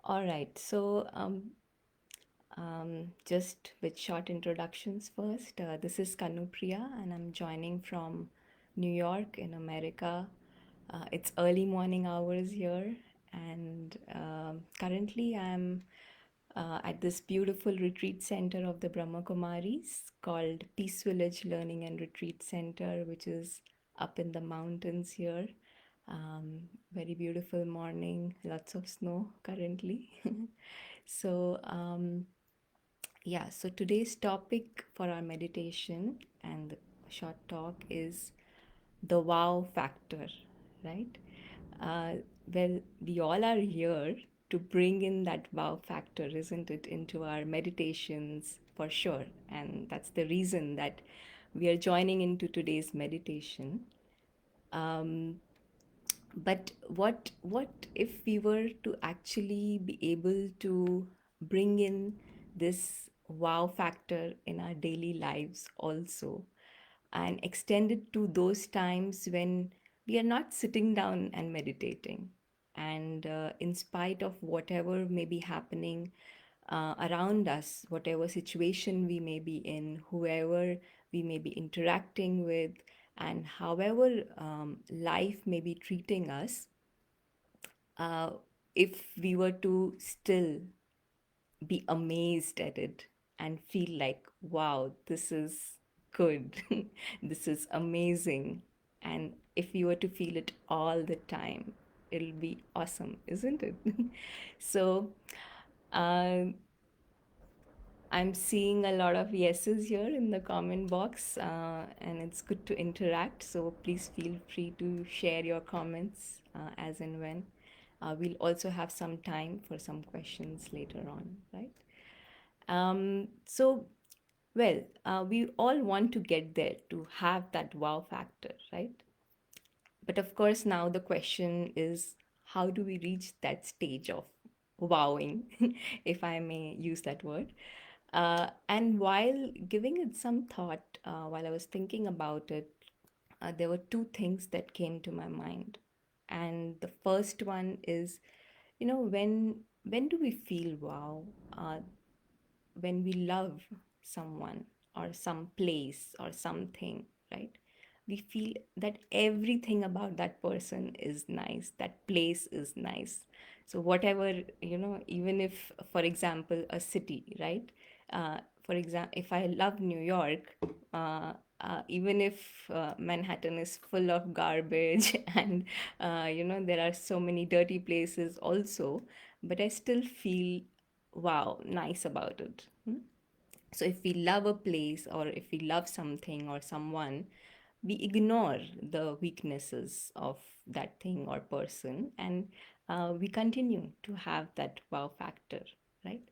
All right. Just with short introductions first, this is Kanupriya, and I'm joining from New York in America. It's early morning hours here, and currently I'm at this beautiful retreat center of the Brahma Kumaris called Peace Village Learning and Retreat Center, which is up in the mountains here. Very beautiful morning, lots of snow currently. So, yeah, so today's topic for our meditation and the short talk is the wow factor, right? Uh, well, we all are here to bring in that wow factor, isn't it, into our meditations for sure. And that's the reason that we are joining into today's meditation. Um, but what if we were to actually be able to bring in this wow factor in our daily lives also and extend it to those times when we are not sitting down and meditating, and in spite of whatever may be happening around us, whatever situation we may be in, whoever we may be interacting with, and however life may be treating us, uh, if we were to still be amazed at it and feel like, wow, this is good, this is amazing. And if we were to feel it all the time, it'll be awesome, isn't it? So, uh, I'm seeing a lot of yeses here in the comment box, and it's good to interact. So please feel free to share your comments as and when. We'll also have some time for some questions later on, right? So, we all want to get there to have that wow factor, right? But of course, now the question is, how do we reach that stage of wowing, if I may use that word? And while giving it some thought, while I was thinking about it, there were two things that came to my mind. And the first one is, when do we feel wow? Uh, when we love someone or some place or something, right? We feel that everything about that person is nice, that place is nice. So, whatever, even if, for example, a city, right? For example, if I love New York, even if Manhattan is full of garbage and, there are so many dirty places also, but I still feel wow, nice about it. So if we love a place or if we love something or someone, we ignore the weaknesses of that thing or person, and we continue to have that wow factor, right?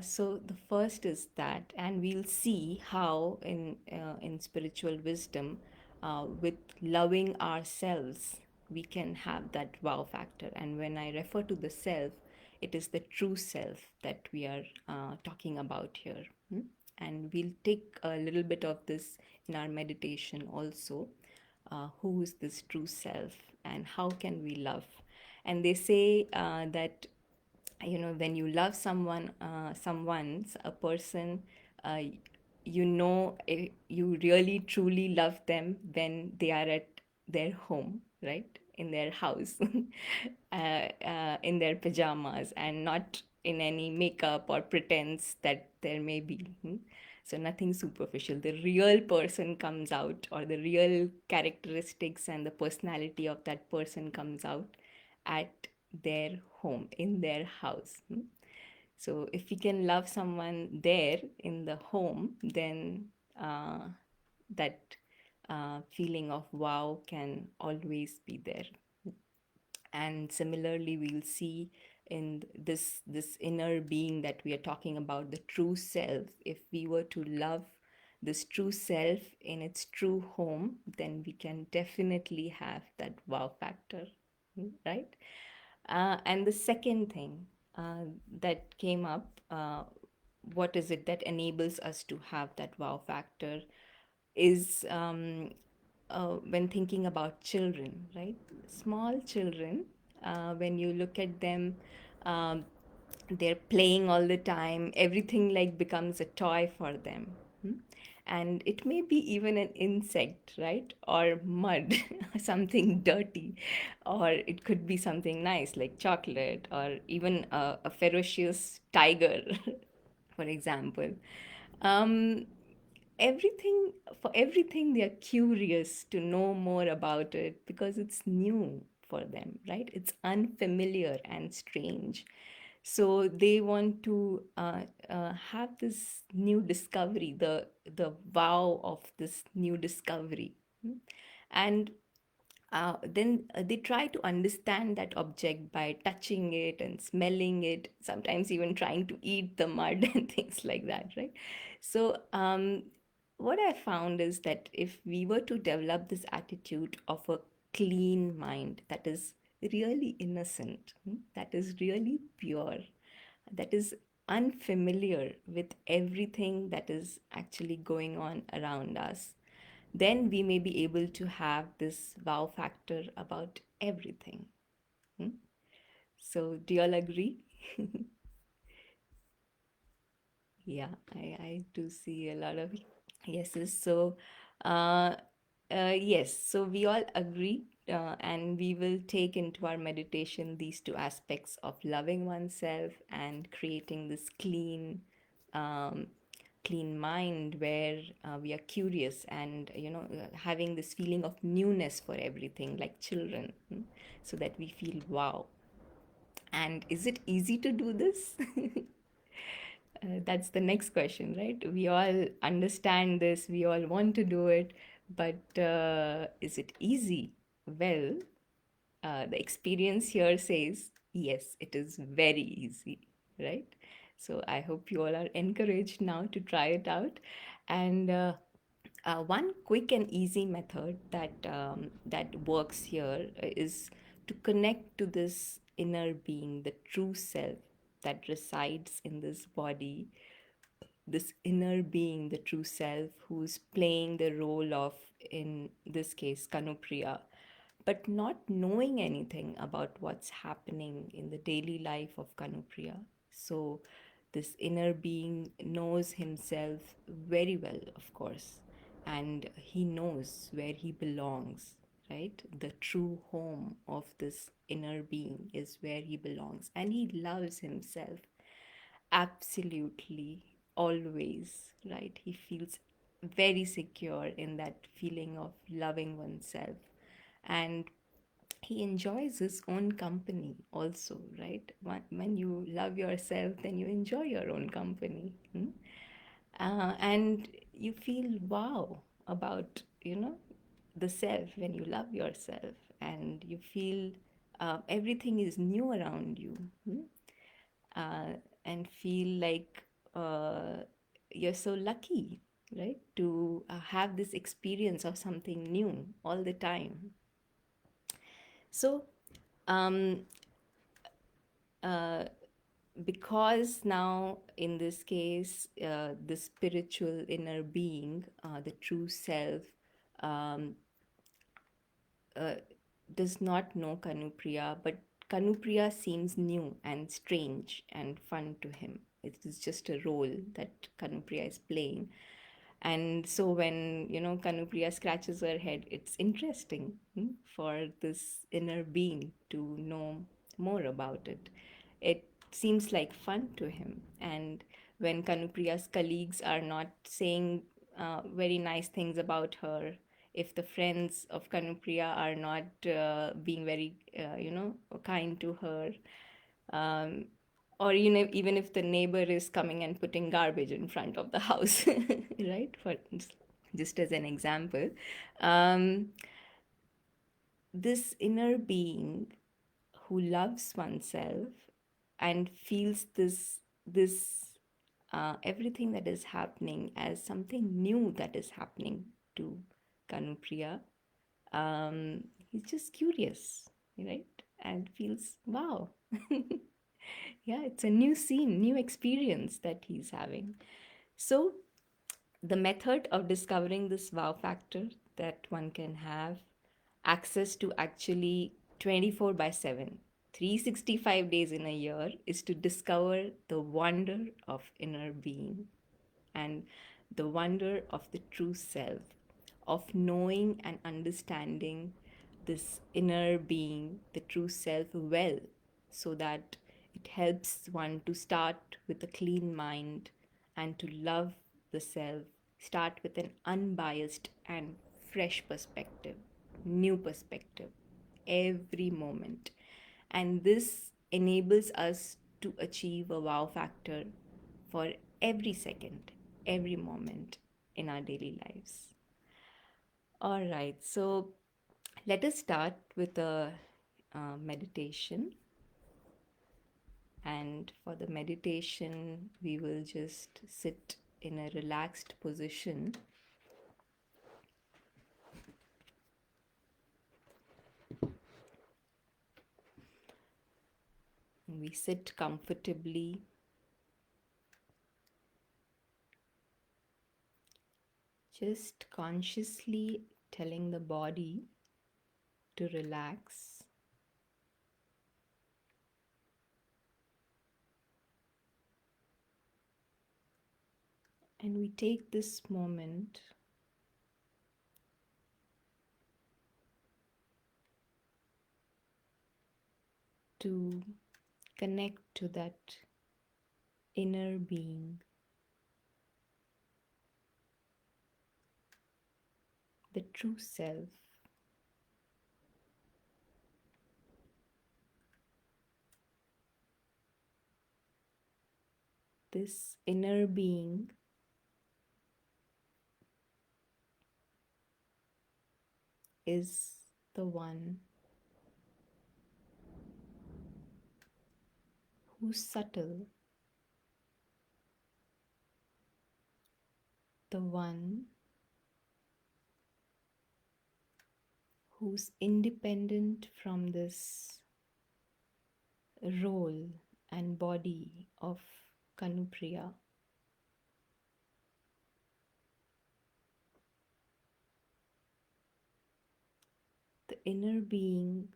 So the first is that, and we'll see how in spiritual wisdom, with loving ourselves, we can have that wow factor. And when I refer to the self, it is the true self that we are talking about here. And we'll take a little bit of this in our meditation also. Who is this true self, and how can we love? And they say that when you love someone's a person, uh, you really truly love them when they are at their home, right, in their house, in their pajamas, and not in any makeup or pretense that there may be. So nothing superficial, the real person comes out, or the real characteristics and the personality of that person comes out at their home, in their house. So if we can love someone there in the home, then that feeling of wow can always be there. And similarly, we'll see in this inner being that we are talking about, the true self. If we were to love this true self in its true home, then we can definitely have that wow factor, right? And the second thing that came up, what is it that enables us to have that wow factor, is when thinking about children, right? Small children, when you look at them, Um, they're playing all the time. Everything like becomes a toy for them. Hmm? And it may be even an insect, right? Or mud, something dirty. Or it could be something nice like chocolate, or even a ferocious tiger, for example. Um, everything For everything they are curious to know more about it because it's new for them, right? It's unfamiliar and strange, so they want to have this new discovery, the wow of this new discovery. Hmm? And then they try to understand that object by touching it and smelling it, sometimes even trying to eat the mud and things like that, right? So, what I found is that if we were to develop this attitude of a clean mind that is really innocent, that is really pure, that is unfamiliar with everything that is actually going on around us, then we may be able to have this wow factor about everything. Hmm? So, do you all agree? Yeah, I do see a lot of yeses. So, uh, yes, so we all agree, and we will take into our meditation these two aspects of loving oneself and creating this um, clean mind where we are curious and having this feeling of newness for everything, like children, so that we feel wow. And is it easy to do this? That's the next question, right? We all understand this, we all want to do it, but is it easy? Well, the experience here says yes, it is very easy, right? So I hope you all are encouraged now to try it out. And one quick and easy method that works here is to connect to this inner being, the true self that resides in this body, this inner being, the true self, who's playing the role of, in this case, Kanupriya, but not knowing anything about what's happening in the daily life of Kanupriya. So, this inner being knows himself very well, of course, and he knows where he belongs, right? The true home of this inner being is where he belongs, and he loves himself absolutely, always, right? He feels very secure in that feeling of loving oneself. And he enjoys his own company also, right? When you love yourself, then you enjoy your own company. And you feel wow about, the self when you love yourself, and you feel everything is new around you. uh, and feel like you're so lucky, right, to have this experience of something new all the time. So, um, uh, because now in this case, the spiritual inner being, the true self, um, uh, does not know Kanupriya, but Kanupriya seems new and strange and fun to him. It is just a role that Kanupriya is playing. And so when, Kanupriya scratches her head, it's interesting, for this inner being to know more about it. It seems like fun to him. And when Kanupriya's colleagues are not saying very nice things about her, if the friends of Kanupriya are not being very, kind to her, um, or even if the neighbor is coming and putting garbage in front of the house, right? For just as an example, um, this inner being who loves oneself and feels this everything that is happening as something new that is happening to Kanupriya. He's just curious, right? And feels wow. Yeah, it's a new scene, new experience that he's having. So, the method of discovering this wow factor, that one can have access to actually 24 by 7. 365 days in a year is to discover the wonder of inner being and the wonder of the true self, of knowing and understanding this inner being, the true self, well, so that it helps one to start with a clean mind and to love the self, start with an unbiased and fresh perspective, new perspective, every moment. And this enables us to achieve a wow factor for every second, every moment in our daily lives. All right, so let us start with a meditation. And for the meditation, we will just sit in a relaxed position. We sit comfortably, just consciously telling the body to relax. And we take this moment to connect to that inner being, the true self. This inner being is the one who's subtle, the one who's independent from this role and body of Kanupriya. The inner being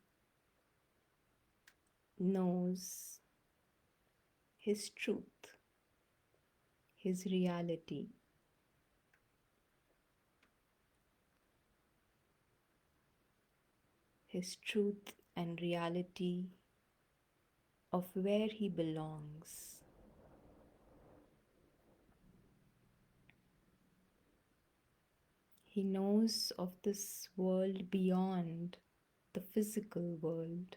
knows his truth, his reality. His truth and reality of where he belongs. He knows of this world beyond the physical world.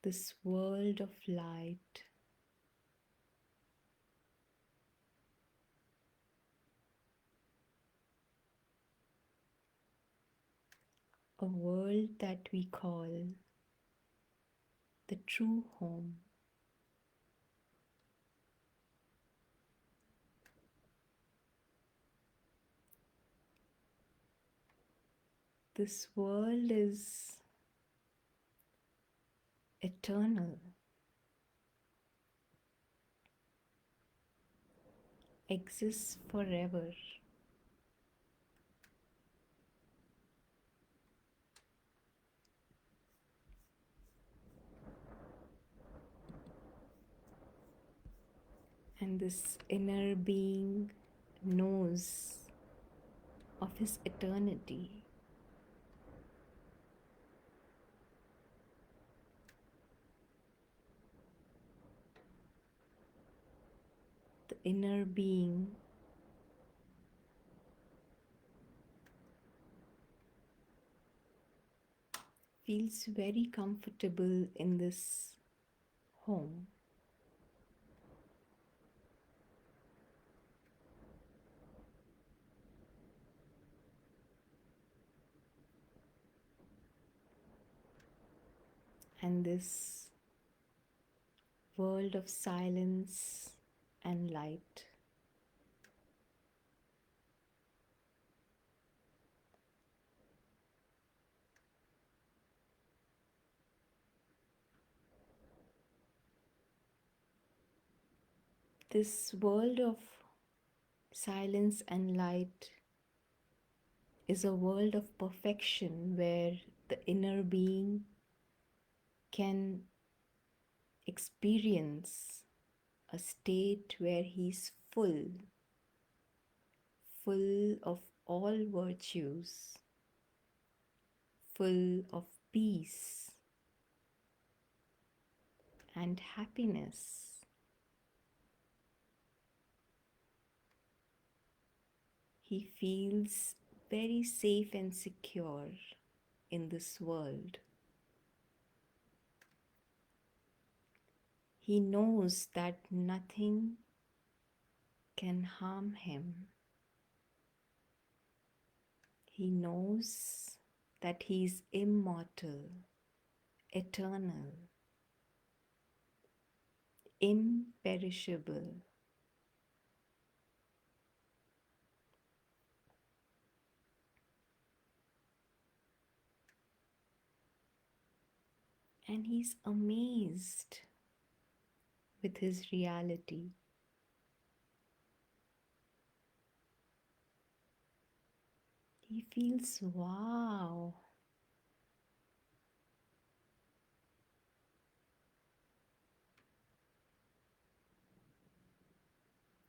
This world of light, a world that we call the true home. This world is eternal, exists forever. And this inner being knows of his eternity. The inner being feels very comfortable in this home. And this world of silence and light. This world of silence and light is a world of perfection where the inner being can experience a state where he's full of all virtues, full of peace and happiness. He feels very safe and secure in this world. He knows that nothing can harm him. He knows that he is immortal, eternal, imperishable. And he's amazed with his reality. He feels, wow,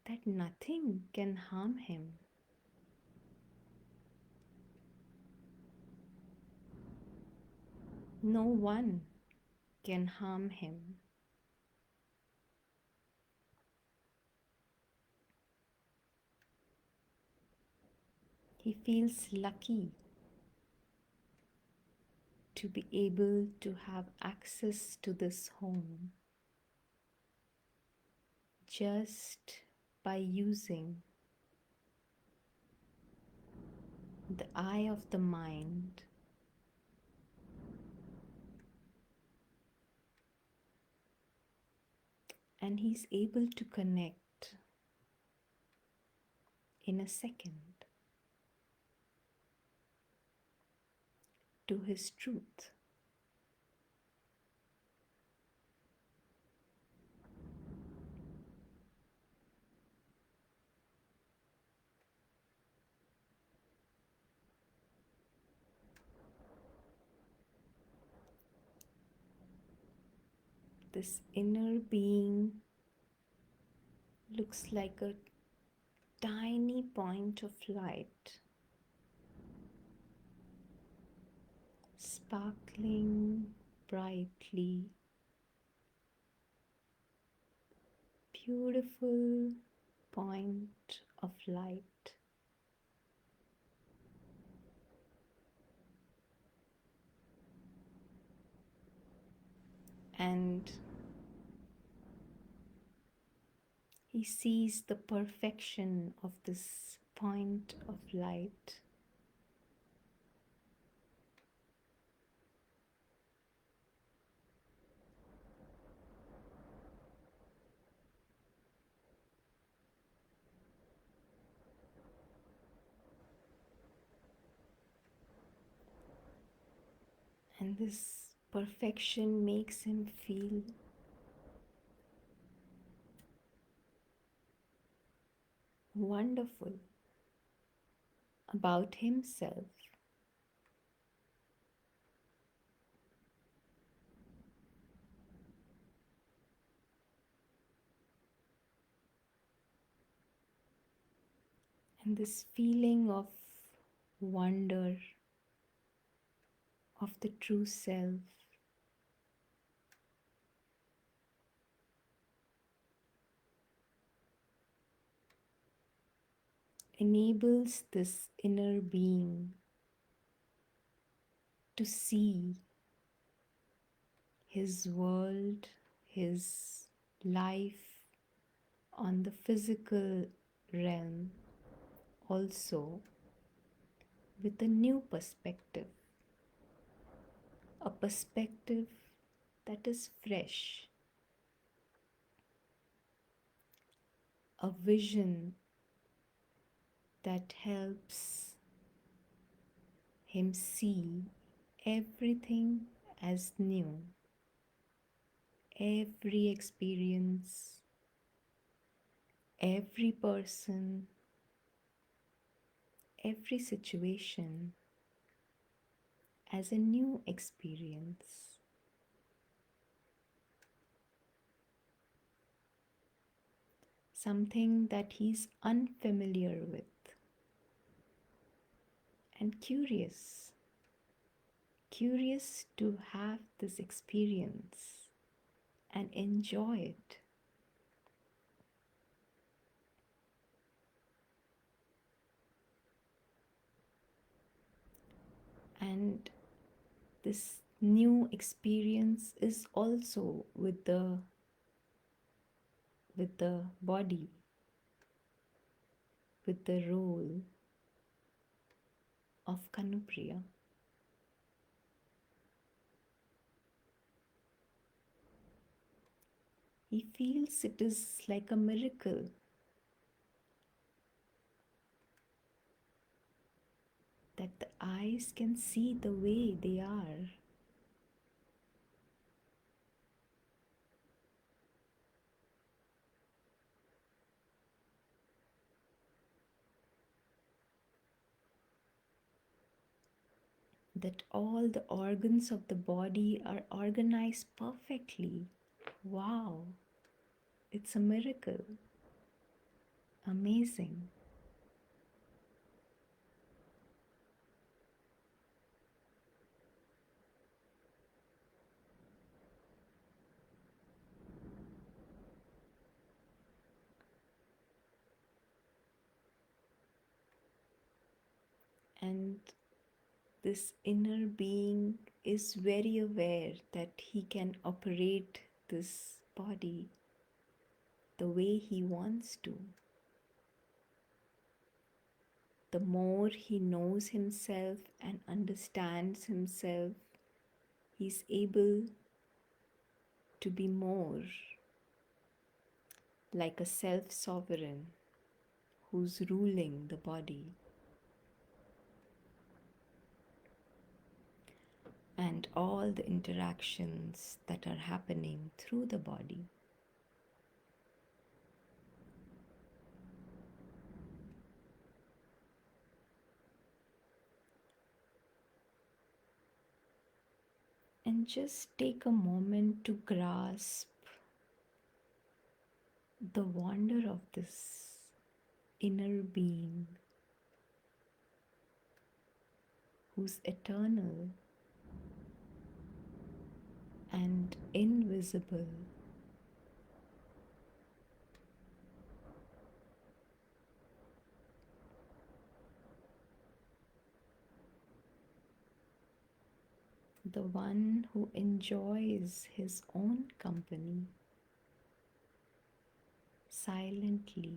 that nothing can harm him. No one can harm him. He feels lucky to be able to have access to this home just by using the eye of the mind. And he's able to connect in a second to his truth. This inner being looks like a tiny point of light, sparkling brightly, beautiful point of light. And he sees the perfection of this point of light. And this perfection makes him feel wonderful about himself. And this feeling of wonder of the true self enables this inner being to see his world, his life on the physical realm also with a new perspective, a perspective that is fresh, a vision that helps him see everything as new, every experience, every person, every situation as a new experience, something that he's unfamiliar with, and curious to have this experience and enjoy it. And this new experience is also with the body, with the role of Kanupriya. He feels it is like a miracle that the eyes can see the way they are. That all the organs of the body are organized perfectly. Wow, it's a miracle. Amazing. And this inner being is very aware that he can operate this body the way he wants to. The more he knows himself and understands himself, he's able to be more like a self sovereign who's ruling the body and all the interactions that are happening through the body. And just take a moment to grasp the wonder of this inner being who's eternal and invisible. The one who enjoys his own company silently.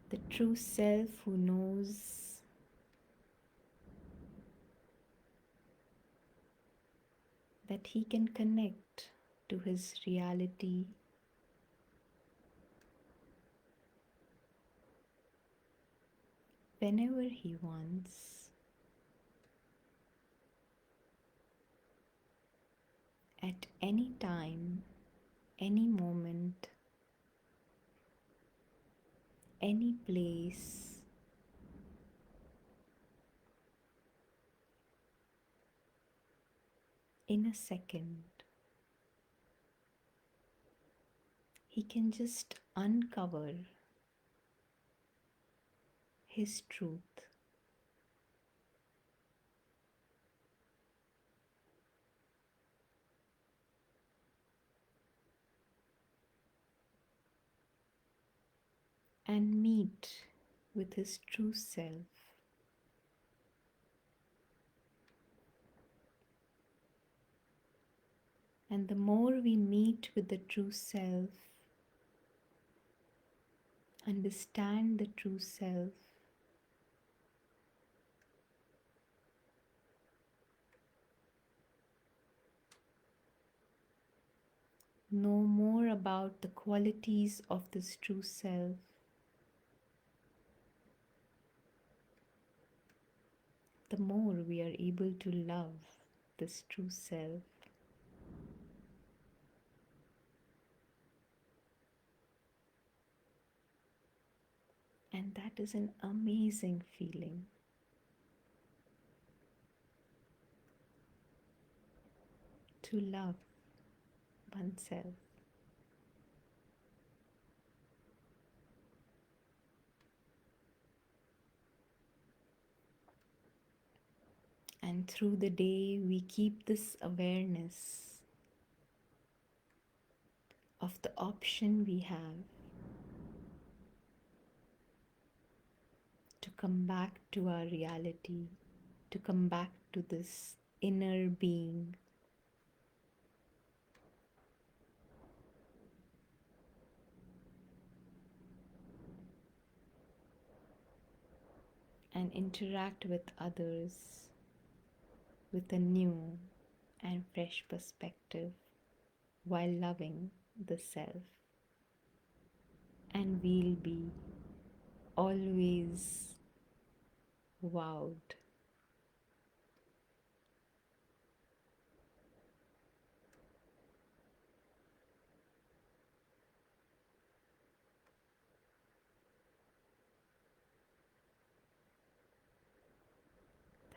The true self who knows that he can connect to his reality whenever he wants, at any time, any moment, any place, in a second. He can just uncover his truth. And meet with his true self. And the more we meet with the true self, understand the true self, know more about the qualities of this true self, the more we are able to love this true self. And that is an amazing feeling to love oneself. And through the day, we keep this awareness of the option we have to come back to our reality, to come back to this inner being, and interact with others with a new and fresh perspective while loving the self. And we'll be always wowed.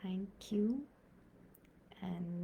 Thank you. And